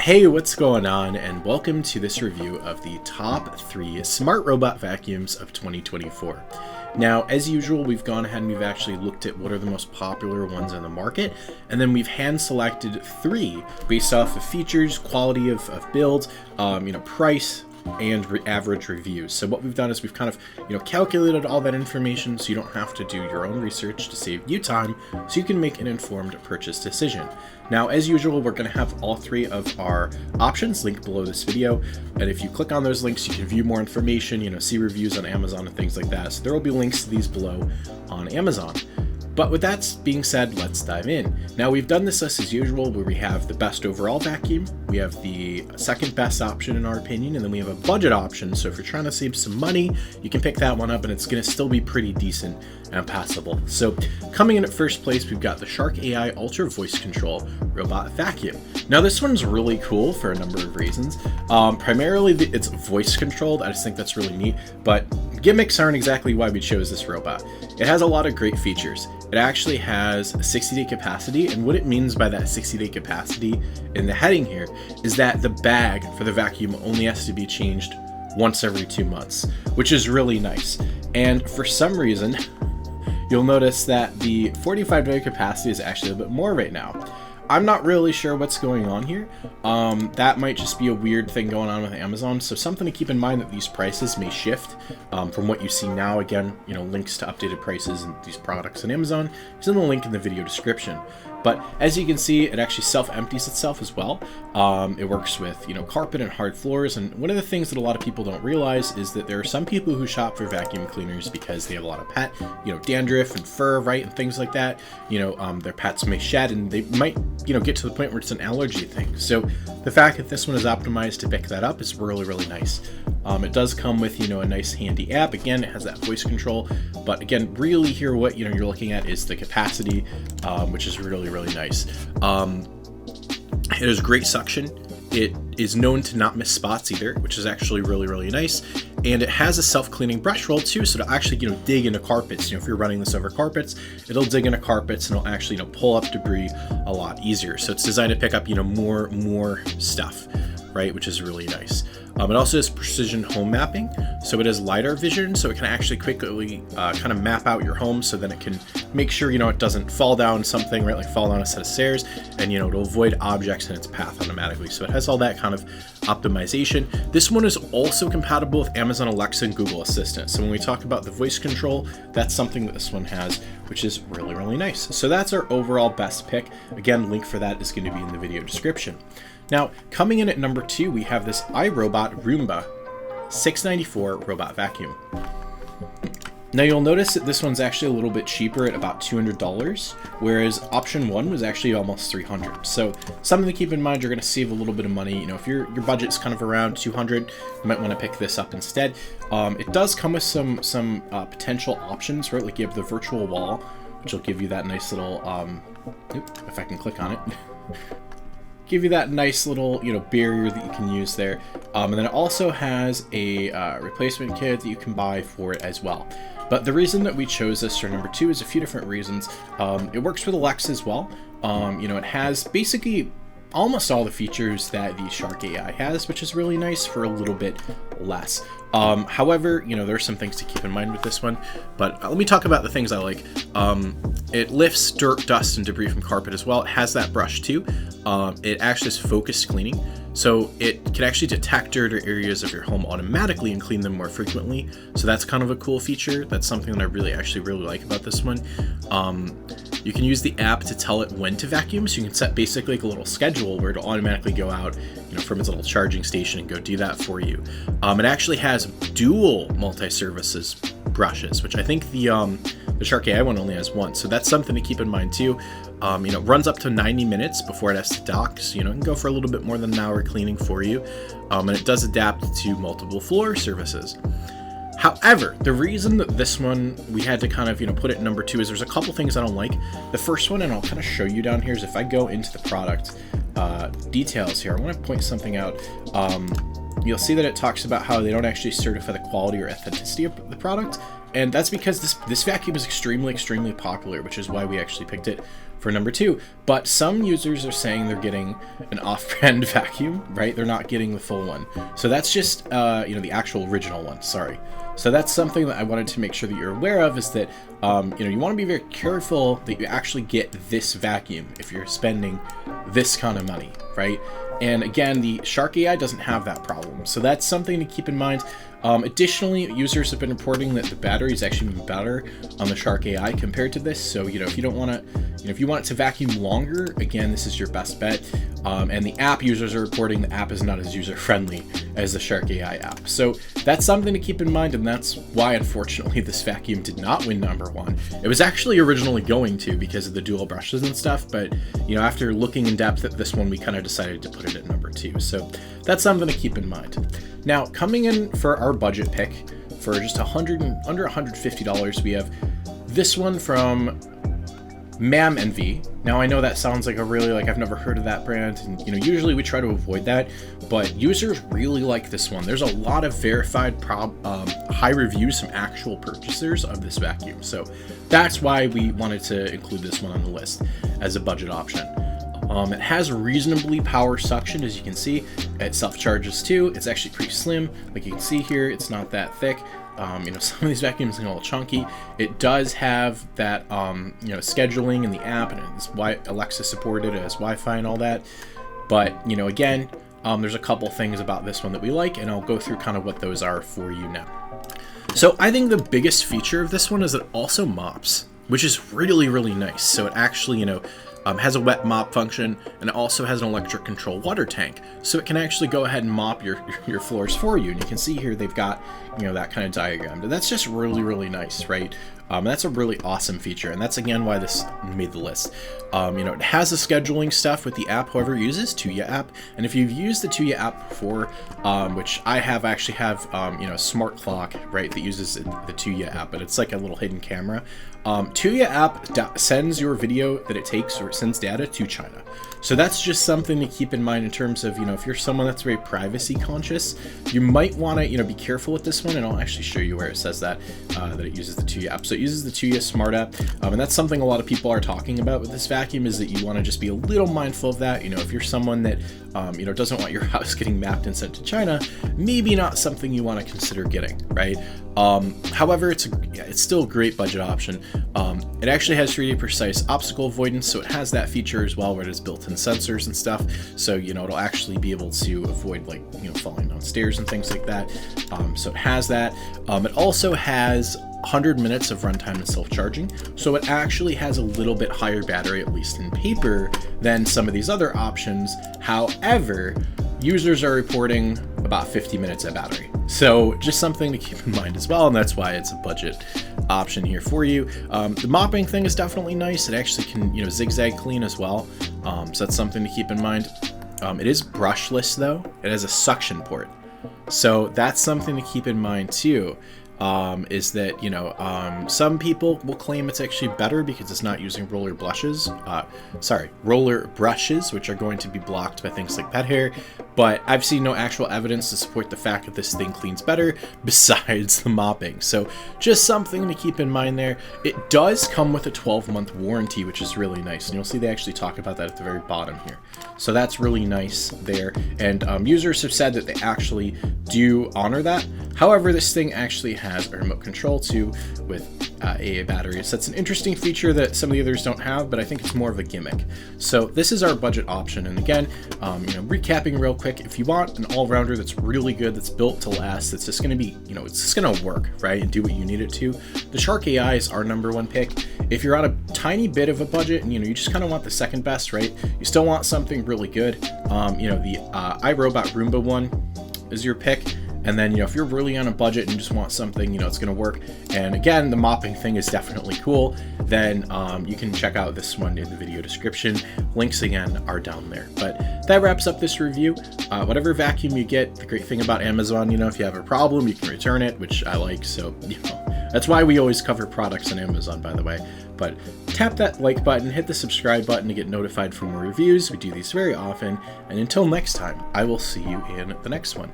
Hey, what's going on, and welcome to this review of the top 3 smart robot vacuums of 2024. Now, as usual, we've gone ahead and we've actually looked at what are the most popular ones in the market, and then we've hand selected 3 based off of features, quality of build, price, and average reviews. So what we've done is we've kind of calculated all that information so you don't have to do your own research to save you time, so you can make an informed purchase decision. Now, as usual, we're going to have all 3 of our options linked below this video, and if you click on those links, you can view more information, see reviews on Amazon and things like that. So there will be links to these below on Amazon. But with that being said, let's dive in. Now, we've done this list as usual, where we have the best overall vacuum, we have the second best option in our opinion, and then we have a budget option. So if you're trying to save some money, you can pick that one up and it's going to still be pretty decent and passable. So coming in at first place, we've got the Shark AI Ultra Voice Control Robot Vacuum. Now, this one's really cool for a number of reasons. Primarily, it's voice controlled. I just think that's really neat, but gimmicks aren't exactly why we chose this robot. It has a lot of great features. It actually has a 60-day capacity, and what it means by that 60-day capacity in the heading here is that the bag for the vacuum only has to be changed once every 2 months, which is really nice. And for some reason, you'll notice that the 45-day capacity is actually a bit more right now. I'm not really sure what's going on here. That might just be a weird thing going on with Amazon. So something to keep in mind that these prices may shift from what you see now. Again, links to updated prices and these products on Amazon is in the link in the video description. But as you can see, it actually self-empties itself as well. It works with, carpet and hard floors. And one of the things that a lot of people don't realize is that there are some people who shop for vacuum cleaners because they have a lot of pet, dandruff and fur, right? And things like that. Their pets may shed and they might, get to the point where it's an allergy thing. So the fact that this one is optimized to pick that up is really, really nice. It does come with, a nice handy app. Again, it has that voice control, but again, really here what, you're looking at is the capacity, which is really, really nice. It has great suction. It is known to not miss spots either, which is actually really, really nice. And it has a self-cleaning brush roll too, so to actually, dig into carpets. If you're running this over carpets, it'll dig into carpets and it'll actually, pull up debris a lot easier. So it's designed to pick up, more stuff, right? Which is really nice. It also has precision home mapping, so it has LiDAR vision, so it can actually quickly kind of map out your home, so then it can make sure it doesn't fall down something, right, like fall down a set of stairs, and it'll avoid objects in its path automatically. So it has all that kind of optimization. This one is also compatible with Amazon Alexa and Google Assistant. So when we talk about the voice control, that's something that this one has, which is really, really nice. So that's our overall best pick. Again, link for that is going to be in the video description. Now, coming in at number 2, we have this iRobot Roomba 694 robot vacuum. Now, you'll notice that this one's actually a little bit cheaper at about $200, whereas option 1 was actually almost $300. So something to keep in mind, you're going to save a little bit of money. If your budget's kind of around $200, you might want to pick this up instead. It does come with some potential options, right? Like you have the virtual wall, which will give you that nice little, if I can click on it. Give you that nice little, barrier that you can use there. And then it also has a replacement kit that you can buy for it as well. But the reason that we chose this for number 2 is a few different reasons. It works with Alexa as well. It has basically almost all the features that the Shark AI has, which is really nice for a little bit less. However, there's some things to keep in mind with this one, but let me talk about the things I like. It lifts dirt, dust, and debris from carpet as well. It has that brush too. It actually is focused cleaning, so it can actually detect dirt or areas of your home automatically and clean them more frequently. So that's kind of a cool feature. That's something that I really like about this one. You can use the app to tell it when to vacuum, so you can set basically like a little schedule where it'll automatically go out, from its little charging station and go do that for you. It actually has dual multi-services brushes, which I think the Shark AI one only has one, so that's something to keep in mind too. It runs up to 90 minutes before it has to dock, so it can go for a little bit more than an hour cleaning for you, and it does adapt to multiple floor services. However, the reason that this one we had to kind of put it number 2 is there's a couple things I don't like. The first one, and I'll kind of show you down here, is if I go into the product details here, I want to point something out. You'll see that it talks about how they don't actually certify the quality or authenticity of the product, and that's because this vacuum is extremely popular, which is why we actually picked it for number 2. But some users are saying they're getting an off-brand vacuum, right? They're not getting the full one. So that's just, the actual original one, sorry. So that's something that I wanted to make sure that you're aware of, is that, you want to be very careful that you actually get this vacuum if you're spending this kind of money, right? And again, the Shark AI doesn't have that problem. So that's something to keep in mind. Additionally, users have been reporting that the battery is actually even better on the Shark AI compared to this. So, if you don't want to, if you want it to vacuum longer, again, this is your best bet. And the app users are reporting the app is not as user-friendly as the Shark AI app. So that's something to keep in mind, and that's why, unfortunately, this vacuum did not win number 1. It was actually originally going to because of the dual brushes and stuff, but, after looking in depth at this one, we kind of decided to put it at number 2. So that's something to keep in mind. Now, coming in for our budget pick, for just under $150, we have this one from Mam Envy. Now, I know that sounds like I've never heard of that brand, and usually we try to avoid that, but users really like this one. There's a lot of verified high reviews from actual purchasers of this vacuum, so that's why we wanted to include this one on the list as a budget option. It has reasonably power suction, as you can see. It self-charges too. It's actually pretty slim. Like you can see here, it's not that thick. Some of these vacuums are a little chunky. It does have that, scheduling in the app, and it's why Alexa supported it as Wi-Fi and all that. But, again, there's a couple things about this one that we like, and I'll go through kind of what those are for you now. So I think the biggest feature of this one is that it also mops, which is really, really nice. So it actually, has a wet mop function, and it also has an electric control water tank. So it can actually go ahead and mop your floors for you. And you can see here they've got, that kind of diagram. And that's just really, really nice, right? That's a really awesome feature, and that's again why this made the list. It has the scheduling stuff with the app, whoever uses Tuya app, and if you've used the Tuya app before, which I actually have, a smart clock, right, that uses the Tuya app, but it's like a little hidden camera. Tuya app sends your video that it takes, or it sends data to China. So that's just something to keep in mind in terms of, if you're someone that's very privacy conscious, you might want to, be careful with this one, and I'll actually show you where it says that it uses the Tuya app. So it uses the Tuya Smart app, and that's something a lot of people are talking about with this vacuum, is that you want to just be a little mindful of that. If you're someone that, doesn't want your house getting mapped and sent to China, maybe not something you want to consider getting, right? However, it's still a great budget option. It actually has 3D precise obstacle avoidance, so it has that feature as well, where it has built-in sensors and stuff. So, it'll actually be able to avoid falling down stairs and things like that. So it has that. It also has 100 minutes of runtime and self-charging, so it actually has a little bit higher battery, at least in paper, than some of these other options. However, users are reporting about 50 minutes of battery. So just something to keep in mind as well, and that's why it's a budget option here for you. The mopping thing is definitely nice. It actually can, zigzag clean as well. So that's something to keep in mind. It is brushless though. It has a suction port. So that's something to keep in mind too. Is that, some people will claim it's actually better because it's not using roller brushes, which are going to be blocked by things like pet hair, but I've seen no actual evidence to support the fact that this thing cleans better besides the mopping. So just something to keep in mind there. It does come with a 12-month warranty, which is really nice, and you'll see they actually talk about that at the very bottom here. So that's really nice there, and users have said that they actually do honor that. However, this thing actually has a remote control too with AA batteries. That's an interesting feature that some of the others don't have, but I think it's more of a gimmick. So this is our budget option, and again, recapping real quick, if you want an all-rounder that's really good, that's built to last, that's just going to be, it's just going to work, right, and do what you need it to, the Shark AI is our #1 pick. If you're on a tiny bit of a budget and, you just kind of want the second best, right, you still want something really good, the iRobot Roomba one is your pick. And then, if you're really on a budget and just want something, it's going to work. And again, the mopping thing is definitely cool. Then you can check out this one in the video description. Links, again, are down there. But that wraps up this review. Whatever vacuum you get, the great thing about Amazon, if you have a problem, you can return it, which I like. So, that's why we always cover products on Amazon, by the way. But tap that like button, hit the subscribe button to get notified for more reviews. We do these very often. And until next time, I will see you in the next one.